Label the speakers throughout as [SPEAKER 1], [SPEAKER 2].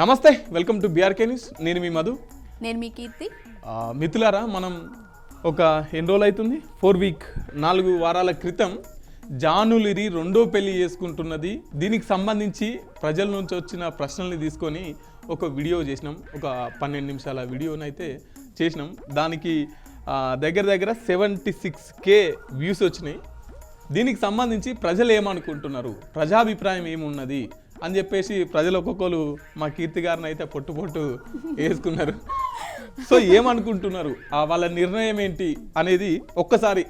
[SPEAKER 1] నమస్తే, welcome to BRK news. నేను మీ మధు.
[SPEAKER 2] నేను మీ కీర్తి.
[SPEAKER 1] మిత్రులారా, మనం ఒక ఎన్ని రోజులు అవుతుంది, 4 వారాల క్రితం జానులిరి రెండో పెళ్లి చేసుకుంటున్నది. దీనికి సంబంధించి ప్రజల నుంచి వచ్చిన ప్రశ్నల్ని తీసుకొని ఒక వీడియో చేసినాం. ఒక 12 నిమిషాల వీడియోనైతే చేసినాం. దానికి దగ్గర 76K వ్యూస్ వచ్చినాయి. దీనికి సంబంధించి ప్రజలు ఏమనుకుంటున్నారు, ప్రజాభిప్రాయం ఏమున్నది అని చెప్పేసి ప్రజలు ఒక్కొక్కరు మా కీర్తి గారిని అయితే పొట్టు వేసుకున్నారు. సో ఏమనుకుంటున్నారు, వాళ్ళ నిర్ణయం ఏంటి అనేది ఒక్కసారి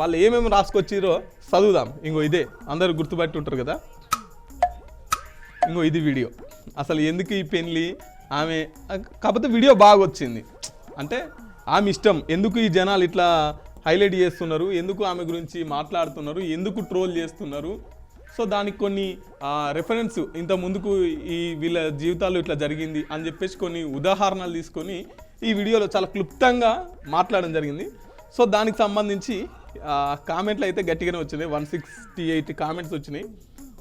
[SPEAKER 1] వాళ్ళు ఏమేమి రాసుకొచ్చిరో చదువుదాం. ఇంకో ఇదే అందరూ గుర్తుపట్టి ఉంటారు కదా. ఇంకో ఇది వీడియో. అసలు ఎందుకు ఈ పెళ్లి ఆమె, కాకపోతే వీడియో బాగా వచ్చింది. అంటే ఆమె ఇష్టం, ఎందుకు ఈ జనాలు ఇట్లా హైలైట్ చేస్తున్నారు, ఎందుకు ఆమె గురించి మాట్లాడుతున్నారు, ఎందుకు ట్రోల్ చేస్తున్నారు. సో దానికి కొన్ని రెఫరెన్స్, ఇంత ముందుకు వీళ్ళ జీవితాలు ఇట్లా జరిగింది అని చెప్పేసి కొన్ని ఉదాహరణలు తీసుకొని ఈ వీడియోలో చాలా క్లుప్తంగా మాట్లాడడం జరిగింది. సో దానికి సంబంధించి కామెంట్లు అయితే గట్టిగానే వచ్చినాయి. 168 కామెంట్స్ వచ్చినాయి.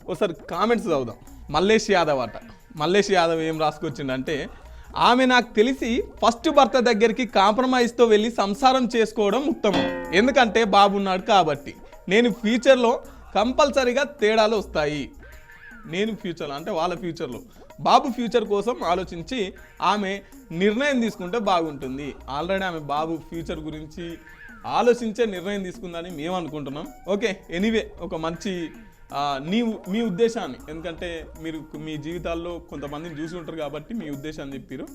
[SPEAKER 1] ఒకసారి కామెంట్స్ చదువుదాం. మల్లేష్ యాదవ్ ఏం రాసుకొచ్చిండంటే, ఆమె నాకు తెలిసి ఫస్ట్ భర్త దగ్గరికి కాంప్రమైజ్తో వెళ్ళి సంసారం చేసుకోవడం ఉత్తమం. ఎందుకంటే బాబు ఉన్నాడు కాబట్టి. నేను ఫ్యూచర్లో కంపల్సరీగా తేడాలు వస్తాయి. నేను ఫ్యూచర్లో అంటే వాళ్ళ ఫ్యూచర్లో బాబు ఫ్యూచర్ కోసం ఆలోచించి ఆమె నిర్ణయం తీసుకుంటే బాగుంటుంది. ఆల్రెడీ ఆమె బాబు ఫ్యూచర్ గురించి ఆలోచించే నిర్ణయం తీసుకుందని మేము అనుకుంటున్నాం. ఓకే, ఎనీవే ఒక మంచి మీ ఉద్దేశాన్ని, ఎందుకంటే మీరు మీ జీవితాల్లో కొంతమందిని చూసి ఉంటారు కాబట్టి మీ ఉద్దేశాన్ని చెప్పారు.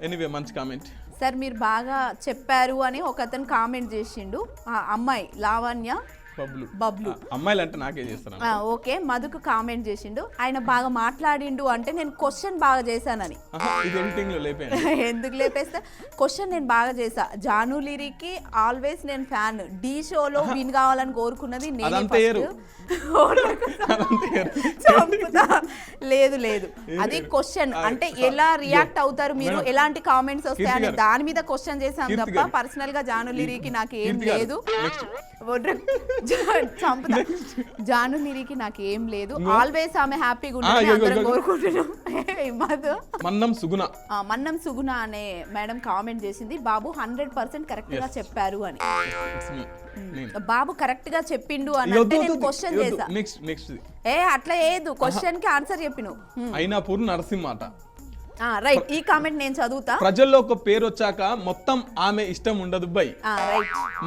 [SPEAKER 1] ఎనీవే మంచి కామెంట్
[SPEAKER 2] సార్. మీరు బాగా చెప్పారు అని ఒక అతను కామెంట్ చేసిండు. అమ్మాయి లావణ్య బబ్లు,
[SPEAKER 1] అమ్మాయిలు అంటే నాకే చేస్తాను.
[SPEAKER 2] ఓకే, మధుకు కామెంట్ చేసిండు. ఆయన బాగా మాట్లాడిండు అంటే నేను క్వశ్చన్ బాగా చేశానని. ఎందుకు లేపేస్తా, క్వశ్చన్ నేను బాగా చేశా. జానులిరికి ఆల్వేస్ నేను ఫ్యాన్. డి షోలో విన్ కావాలని కోరుకున్నది నేను. లేదు అది క్వశ్చన్. అంటే ఎలా రియాక్ట్ అవుతారు మీరు, ఎలాంటి కామెంట్స్ వస్తాయని దాని మీద క్వశ్చన్ చేశాను తప్ప పర్సనల్ గా జానులిరికి నాకు ఏం లేదు. జానులిరికి నాకు ఏం లేదు. ఆల్వేస్ ఆమె హ్యాపీగా ఉండాలని కోరుకుంటున్నాం. మన్నం సుగుణ అనే మేడం కామెంట్ చేసింది, బాబు 100% కరెక్ట్ గా చెప్పారు అని. బాబు కరెక్ట్ గా చెప్పిండు అని అంటే నేను క్వశ్చన్ చేశా. అట్లా ఏదు, క్వశ్చన్ కి ఆన్సర్ చెప్పిను.
[SPEAKER 1] అయినాపూర్ నరసింహ
[SPEAKER 2] రైట్. ఈ కామెంట్ నేను చదువుతా.
[SPEAKER 1] ప్రజల్లో ఒక పేరు వచ్చాక మొత్తం ఆమె ఇష్టం ఉండదు బై.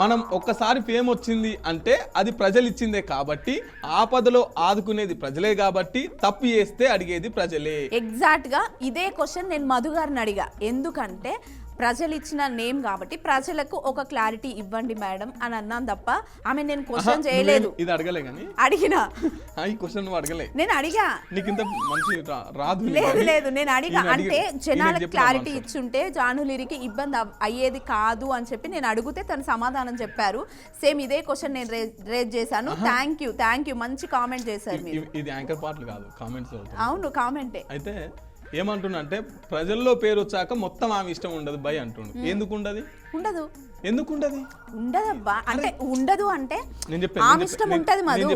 [SPEAKER 1] మనం ఒక్కసారి ఫేమ్ వచ్చింది అంటే అది ప్రజలు ఇచ్చిందే కాబట్టి, ఆపదలో ఆదుకునేది ప్రజలే కాబట్టి, తప్పు చేస్తే అడిగేది ప్రజలే.
[SPEAKER 2] ఎగ్జాక్ట్ గా ఇదే క్వశ్చన్ నేను మధు గారిని అడిగా. ఎందుకంటే ప్రజలు ఇచ్చిన నేమ్ కాబట్టి ప్రజలకు ఒక క్లారిటీ ఇవ్వండి మేడం అని అన్నాను తప్ప ఆమె నేను క్వశ్చన్ చేయలేదు.
[SPEAKER 1] ఇది అడగలే కానీ
[SPEAKER 2] అడిగినా
[SPEAKER 1] ఈ క్వశ్చన్ నువ్వు అడగలే.
[SPEAKER 2] నేను అడిగా.
[SPEAKER 1] నీకు ఇంత మంచి రాదు.
[SPEAKER 2] లేదు నేను అడిగా. అంటే జనాలకు క్లారిటీ ఇచ్చుంటే జానులిరికి ఇబ్బంది అయ్యేది కాదు అని చెప్పి నేను అడిగితే తను సమాధానం చెప్పారు. సేమ్ ఇదే క్వశ్చన్ నేను రేజ్ చేశాను. థ్యాంక్ యూ మంచి కామెంట్ చేశారు మీరు.
[SPEAKER 1] ఇది యాంకర్ పార్ట్లు కాదు, కామెంట్స్.
[SPEAKER 2] అవును, కామెంటే.
[SPEAKER 1] అయితే ఏమంటున్నా అంటే, ప్రజల్లో పేరు వచ్చాక మొత్తం ఆమె ఇష్టం ఉండదు బై అంటుండు. ఎందుకు ఉండదు?
[SPEAKER 2] ఉండదబ్బా. అంటే ఉండదు అంటే ఆమె ఇష్టం ఉంటది మధు.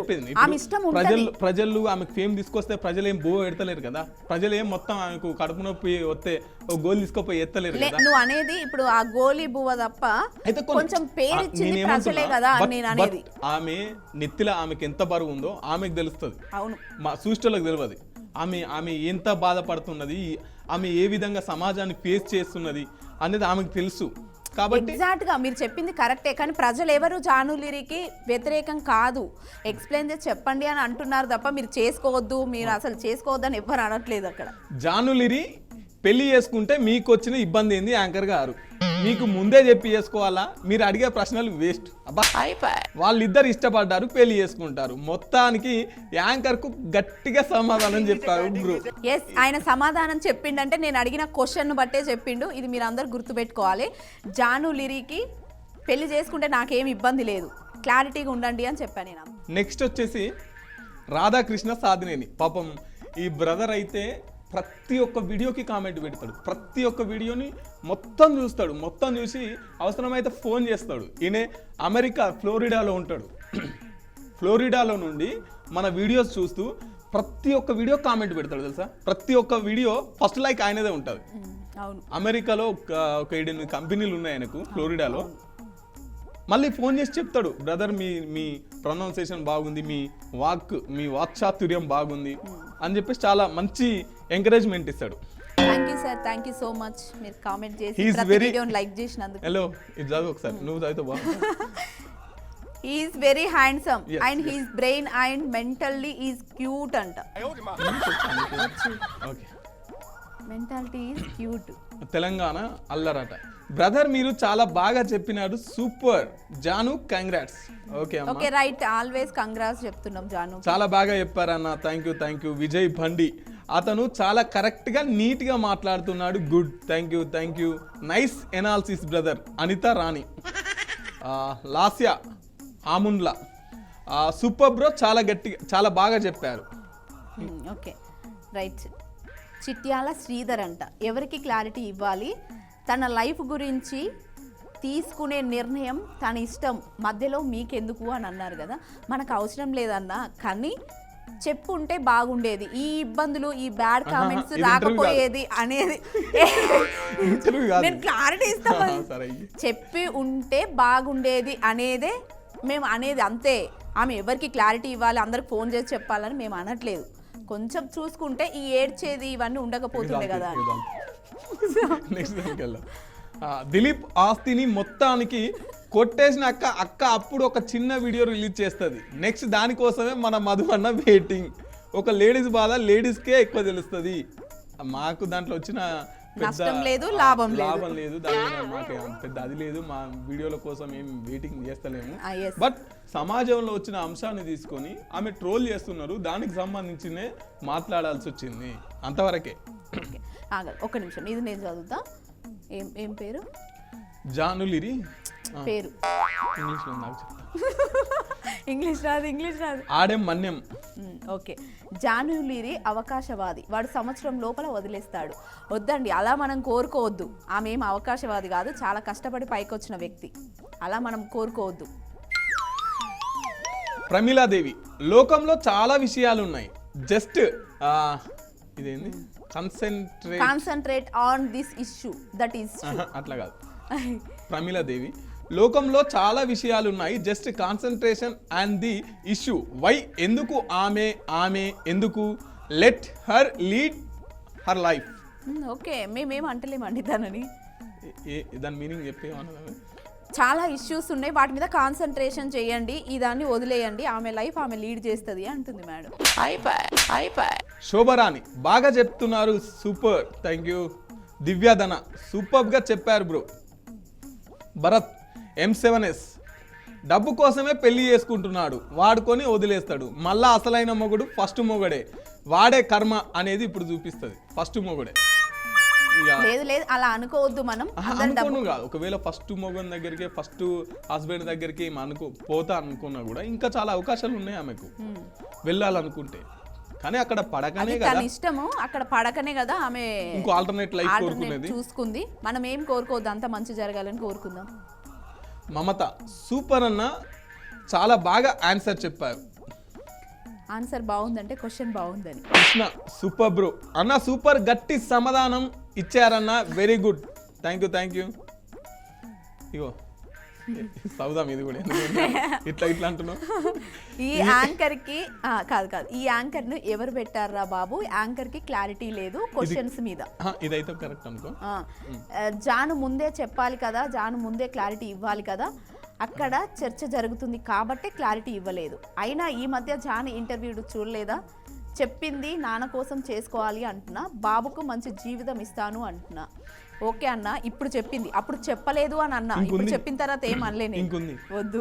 [SPEAKER 2] ఆమె ఇష్టం ఉంటది.
[SPEAKER 1] ప్రజలు ఆమెకు ఫేమ్ తీసుకొస్తే ప్రజలు ఏం బో ఎడతలేరు కదా. ప్రజలు ఏం మొత్తం ఆమెకు కడుపు నొప్పి వస్తే ఒక గోల్ తీసుకోపోయి ఎత్తలేరు కదా.
[SPEAKER 2] నువ్వు అనేది ఇప్పుడు ఆ గోలీ బువ్వ తప్ప అయితే కొంచెం పేరు ఇచ్చింది ప్రజలే కదా నేను అనేది.
[SPEAKER 1] ఆమె నెత్తిలో ఆమెకి ఎంత బరువు ఉందో ఆమెకు తెలుస్తుంది.
[SPEAKER 2] అవును,
[SPEAKER 1] మా సూస్టర్లకు తెలియదు. ఆమె ఎంత బాధపడుతున్నది, ఆమె ఏ విధంగా సమాజాన్ని ఫేస్ చేస్తున్నది అనేది ఆమెకు తెలుసు కాబట్టి.
[SPEAKER 2] ఎగ్జాక్ట్ గా మీరు చెప్పింది కరెక్టే. కానీ ప్రజలు ఎవరు జానులిరికి వ్యతిరేకం కాదు. ఎక్స్ప్లెయిన్ చేసి చెప్పండి అని అంటున్నారు తప్ప మీరు చేసుకోవద్దు, మీరు అసలు చేసుకోవద్దు అని ఎవ్వరు అనట్లేదు అక్కడ.
[SPEAKER 1] జానులిరి పెళ్లి చేసుకుంటే మీకు వచ్చిన ఇబ్బంది ఏంది యాంకర్ గారు? మీకు ముందే చెప్పి చేసుకోవాలా? మీరు అడిగే ప్రశ్నలు వేస్ట్. అబ్బా, వాళ్ళిద్దరు ఇష్టపడ్డారు, పెళ్లి చేసుకుంటారు. మొత్తానికి యాంకర్ కు గట్టిగా సమాధానం చెప్పారు బ్రో.
[SPEAKER 2] ఎస్, ఆయన సమాధానం చెప్పిండంటే నేను అడిగిన క్వశ్చన్ బట్టే చెప్పిండు. ఇది మీరు అందరు గుర్తుపెట్టుకోవాలి. జానులిరికి పెళ్లి చేసుకుంటే నాకేం ఇబ్బంది లేదు, క్లారిటీగా ఉండండి అని చెప్పాను నేను.
[SPEAKER 1] నెక్స్ట్ వచ్చేసి రాధాకృష్ణ సాధినేని. పాపం ఈ బ్రదర్ అయితే ప్రతి ఒక్క వీడియోకి కామెంట్ పెడతాడు. ప్రతి ఒక్క వీడియోని మొత్తం చూస్తాడు. మొత్తం చూసి అవసరమైతే ఫోన్ చేస్తాడు. ఈయన అమెరికా ఫ్లోరిడాలో ఉంటాడు. ఫ్లోరిడాలో నుండి మన వీడియోస్ చూస్తూ ప్రతి ఒక్క వీడియో కామెంట్ పెడతాడు తెలుసా, ప్రతి ఒక్క వీడియో ఫస్ట్ లైక్ ఆయనదే ఉంటుంది.
[SPEAKER 2] అవును.
[SPEAKER 1] అమెరికాలో ఒక 7 కంపెనీలు ఉన్నాయి ఆయనకు, ఫ్లోరిడాలో. మళ్ళీ ఫోన్ చేసి చెప్తాడు, బ్రదర్ మీ ప్రొనౌన్సియేషన్ బాగుంది, మీ వాక్చాతుర్యం బాగుంది అని చెప్పేసి చాలా మంచి ఎంకరేజ్మెంట్ ఇస్తాడు.
[SPEAKER 2] Thank you sir, thank you so much. మీరు కామెంట్ చేసి
[SPEAKER 1] He is
[SPEAKER 2] ప్రతి
[SPEAKER 1] very-
[SPEAKER 2] వీడియోని లైక్ చేసినందుకు.
[SPEAKER 1] హలో ఇది చదువు ఒకసారి, నువ్వు చదివితే బాగుంది.
[SPEAKER 2] He is very handsome
[SPEAKER 1] Yes,
[SPEAKER 2] and his brain and mentally is cute అంట.
[SPEAKER 1] Okay,
[SPEAKER 2] mentality is cute.
[SPEAKER 1] Telangana అల్లరట. బ్రదర్ మీరు చాలా బాగా చెప్పినాడు, సూపర్ జాను, కంగ్రాట్స్. ఓకే అమ్మా,
[SPEAKER 2] ఓకే రైట్, ఆల్వేస్ కంగ్రాట్స్ చెప్తున్నాం జాను.
[SPEAKER 1] చాలా బాగా చెప్పారన్న, థ్యాంక్ యూ. విజయ్ బండి, అతను చాలా కరెక్ట్గా నీట్గా మాట్లాడుతున్నాడు, good, thank you. Nice analysis brother. Anitha Rani, Lasya Amundla, super bro, చాలా బాగా చెప్పారు.
[SPEAKER 2] Okay right. చిట్యాల శ్రీధర్ అంట, ఎవరికి క్లారిటీ ఇవ్వాలి, తన లైఫ్ గురించి తీసుకునే నిర్ణయం తన ఇష్టం, మధ్యలో మీకెందుకు అని అన్నారు కదా. మనకు అవసరం లేదన్నా, కానీ చెప్పుంటే బాగుండేది, ఈ ఇబ్బందులు ఈ బ్యాడ్ కామెంట్స్
[SPEAKER 1] ఇది
[SPEAKER 2] రాకపోయేది అనేది.
[SPEAKER 1] ఇంటర్వ్యూ కాదు.
[SPEAKER 2] నేను క్లారిటీ ఇస్తాను,
[SPEAKER 1] సరే.
[SPEAKER 2] చెప్పి ఉంటే బాగుండేది అనేదే మేము అనేది, అంతే. ఆమె ఎవరికి క్లారిటీ ఇవ్వాలి, అందరికి ఫోన్ చేసి చెప్పాలని మేము అనట్లేదు. కొంచెం చూసుకుంటే ఈ ఏడ్చేది ఇవన్నీ ఉండకపోతుండే కదా.
[SPEAKER 1] నెక్స్ట్ దానికి వెళ్దాం. దిలీప్ ఆస్తిని మొత్తానికి కొట్టేసిన అక్క అప్పుడు ఒక చిన్న వీడియో రిలీజ్ చేస్తుంది. నెక్స్ట్ దానికోసమే మన మధు అన్న వెయిటింగ్. ఒక లేడీస్ బాధ లేడీస్కే ఎక్కువ తెలుస్తుంది. మాకు దాంట్లో వచ్చిన
[SPEAKER 2] నష్టం లేదు, లాభం
[SPEAKER 1] లేదు, దాని మీద మాకు పెద్ద అది లేదు. మా వీడియోల కోసం ఏం వెయిటింగ్ చేస్తలేము.
[SPEAKER 2] yes.
[SPEAKER 1] బట్ సమాజంలో వచ్చిన అంశాన్ని తీసుకొని ఆమె ట్రోల్ చేస్తున్నారు, దానికి సంబంధించినే మాట్లాడాల్సి వచ్చింది, అంతవరకే.
[SPEAKER 2] ఒక్క నిమిషం, ఇది నేను చదువుతా. ఏం పేరు?
[SPEAKER 1] జానులిరి
[SPEAKER 2] పేరు
[SPEAKER 1] ఇంగ్లీష్లో నాకు చెప్తా.
[SPEAKER 2] ఇంగ్లీష్ రాదు.
[SPEAKER 1] ఆడెం మన్యం.
[SPEAKER 2] ఓకే, జానులిరి అవకాశవాది, వాడు సంవత్సరం లోపల వదిలేస్తాడు. వద్దండి, అలా మనం కోరుకోవద్దు. ఆమె ఏం అవకాశవాది కాదు, చాలా కష్టపడి పైకొచ్చిన వ్యక్తి, అలా మనం కోరుకోవద్దు.
[SPEAKER 1] ప్రమీలాదేవి, లోకంలో చాలా విషయాలు ఉన్నాయి, జస్ట్ ఇదేంది
[SPEAKER 2] concentrate on this issue, that is
[SPEAKER 1] అట్లా కాదు. ప్రమీలాదేవి, లోకంలో చాలా విషయాలు ఉన్నాయి, just concentration and the issue, why, ఎందుకు ఆమె ఎందుకు, let her lead her life.
[SPEAKER 2] Okay, మేమేం అంటలేమండి దానని.
[SPEAKER 1] దాని మీనింగ్ చెప్పేమన్నది.
[SPEAKER 2] చాలా ఇష్యూస్ ఉన్నాయి, వాటి మీద కాన్సన్ట్రేషన్ చేయండి, ఈ దాన్ని వదిలేయండి, ఆమె లైఫ్ ఆమె లీడ్ చేస్తుంది అంటుంది మేడం.
[SPEAKER 1] శోభరాణి, బాగా చెప్తున్నారు, సూపర్, థ్యాంక్ యూ. దివ్యాధన, సూపర్గా చెప్పారు బ్రో. భరత్ M7S, డబ్బు కోసమే పెళ్లి చేసుకుంటున్నాడు, వాడుకొని వదిలేస్తాడు, మళ్ళా అసలైన మొగుడు ఫస్ట్ మొగుడే, వాడే కర్మ అనేది ఇప్పుడు చూపిస్తుంది. ఫస్ట్ మొగుడే
[SPEAKER 2] లేదు, అలా అనుకోవద్దు మనం.
[SPEAKER 1] అనుకోను కాదు, ఒకవేళ ఫస్ట్ మొగన్ దగ్గరికి, ఫస్ట్ హస్బెండ్ దగ్గరికి పోతా అనుకున్నా కూడా ఇంకా చాలా అవకాశాలు ఉన్నాయి ఆమెకు వెళ్ళాలనుకుంటే. కానీ అక్కడ పడకనే కదా
[SPEAKER 2] ఇష్టము, అక్కడ పడకనే కదా ఆమె
[SPEAKER 1] ఇంకో ఆల్టర్నేట్ లైఫ్ కోరుకునేది,
[SPEAKER 2] చూసుకుంది. మనం ఏం కోరుకోవద్దు, అంత మంచి జరగాలని కోరుకుందాం.
[SPEAKER 1] మమత, సూపర్ అన్న, చాలా బాగా ఆన్సర్ చెప్పారు.
[SPEAKER 2] ఆన్సర్ బాగుందంటే క్వశ్చన్ బాగుందని.
[SPEAKER 1] కృష్ణ, సూపర్ బ్రో అన్న, సూపర్, గట్టి సమాధానం ఇచ్చారన్న, వెరీ గుడ్, థ్యాంక్ యూ. ఇగో సౌదాం, ఇది కూడా ఇట్లా అంటున్నావు.
[SPEAKER 2] ఈ యాంకర్ కి కాదు, ఈ యాంకర్ ను ఎవరు పెట్టారా బాబు, యాంకర్ కి క్లారిటీ లేదు క్వశ్చన్స్ మీద.
[SPEAKER 1] ఇదైతే కరెక్ట్ అనుకో.
[SPEAKER 2] జాను ముందే చెప్పాలి కదా, జాను ముందే క్లారిటీ ఇవ్వాలి కదా, అక్కడ చర్చ జరుగుతుంది కాబట్టి క్లారిటీ ఇవ్వలేదు. అయినా ఈ మధ్య జాను ఇంటర్వ్యూ చూడలేదా, చెప్పింది నాన్న కోసం చేసుకోవాలి అంటున్నా, బాబుకు మంచి జీవితం ఇస్తాను అంటున్నా. ఓకే అన్న, ఇప్పుడు చెప్పింది, అప్పుడు చెప్పలేదు అని అన్నా, ఇప్పుడు చెప్పిన తర్వాత ఏం అనలేని.
[SPEAKER 1] ఇంకొంది,
[SPEAKER 2] వద్దు.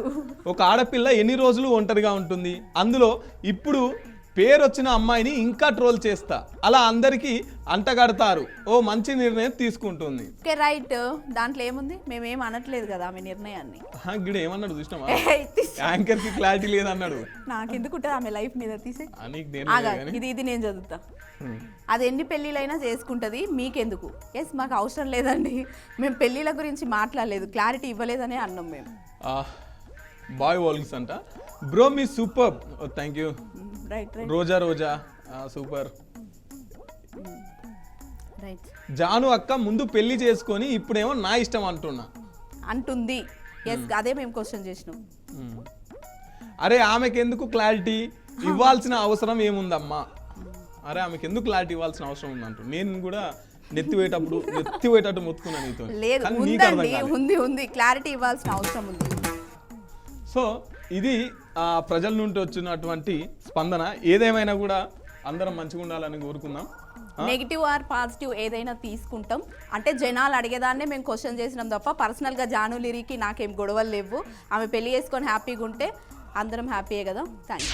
[SPEAKER 1] ఒక ఆడపిల్ల ఎన్ని రోజులు ఒంటరిగా ఉంటుంది, అందులో ఇప్పుడు పేరు వచ్చిన అమ్మాయిని ఇంకా ట్రోల్ చేస్తా, అలా అందరికీ అంటగడతారు, ఓ మంచి నిర్ణయం తీసుకుంటుంది.
[SPEAKER 2] ఓకే రైట్, దాంట్లో ఏముంది, మేమేం అనట్లేదు కదా ఆమె నిర్ణయాన్ని.
[SPEAKER 1] గిడ ఏమన్నాడు చూసినావా, యాంకర్ కి క్లారిటీ లేదన్నాడు.
[SPEAKER 2] నాకెందుకుంటుంది ఆమె లైఫ్ మీద తీసే. ఇది నేను చదువుతా. అది ఎన్ని పెళ్ళిళ్ళైనా చేసుకుంటుంది, మీకెందుకు. ఎస్, మాకు అవసరం లేదండి, మేము పెళ్ళిళ్ళ గురించి మాట్లాడలేదు, క్లారిటీ ఇవ్వలేదనే అన్నాం మేము.
[SPEAKER 1] బాయ్ వాల్స్ అంట, బ్రో మీ super, thank you.
[SPEAKER 2] Right.
[SPEAKER 1] Roja super.
[SPEAKER 2] Right
[SPEAKER 1] Janu అక్క ముందు పెళ్లి చేసుకొని ఇప్పుడేమో నా ఇష్టం
[SPEAKER 2] అంటుంది. ఎస్ అదే మేము క్వశ్చన్ చేసినాం.
[SPEAKER 1] అరే ఆమెకి ఎందుకు క్లారిటీ ఇవ్వాల్సిన అవసరం ఏముందమ్మా? అరే ఆమెకి ఎందుకు క్లారిటీ ఇవ్వాల్సిన అవసరం ఉందంటూ నేను కూడా నెత్తిపోయేటట్టు మొత్తుకున్నాను నీతో.
[SPEAKER 2] లేదు ఉందండి, ఉంది క్లారిటీ ఇవ్వాల్సిన అవసరం ఉంది.
[SPEAKER 1] సో ఇది ప్రజల నుండి వచ్చినటువంటి స్పందన. ఏదేమైనా కూడా అందరం మంచిగా ఉండాలని కోరుకుందాం.
[SPEAKER 2] నెగిటివ్ ఆర్ పాజిటివ్ ఏదైనా తీసుకుంటాం. అంటే జనాలు అడిగేదాన్నే మేము క్వశ్చన్ చేసినాం తప్ప పర్సనల్గా జాను లిరికి నాకేం గొడవలు లేవు. ఆమె పెళ్లి చేసుకొని హ్యాపీగా ఉంటే అందరం హ్యాపీయే కదా. థ్యాంక్స్.